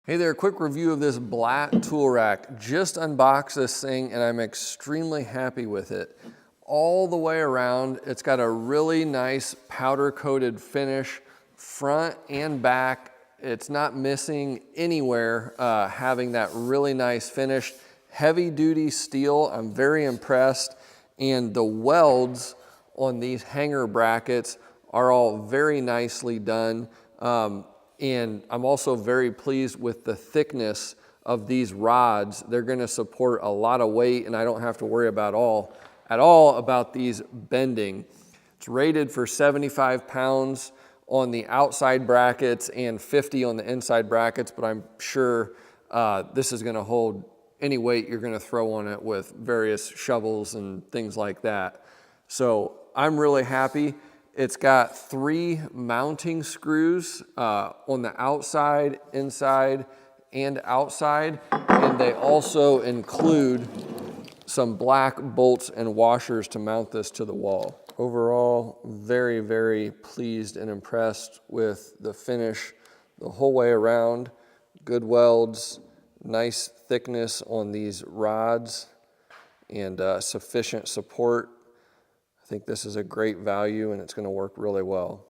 Hey there, quick review of this BLAT tool rack. Just unboxed this thing and I'm extremely happy with it. All the way around, it's got a really nice powder coated finish, front and back. It's not missing anywhere, having that really nice finish. Heavy duty steel, I'm very impressed. And the welds on these hanger brackets are all very nicely done. And I'm also very pleased with the thickness of these rods. They're gonna support a lot of weight and I don't have to worry at all about these bending. It's rated for 75 pounds on the outside brackets and 50 on the inside brackets, but I'm sure this is gonna hold any weight you're gonna throw on it with various shovels and things like that. So I'm really happy. It's got 3 mounting screws on the outside, inside, and outside. And they also include some black bolts and washers to mount this to the wall. Overall, very, very pleased and impressed with the finish the whole way around. Good welds, nice thickness on these rods, and sufficient support. I think this is a great value and it's going to work really well.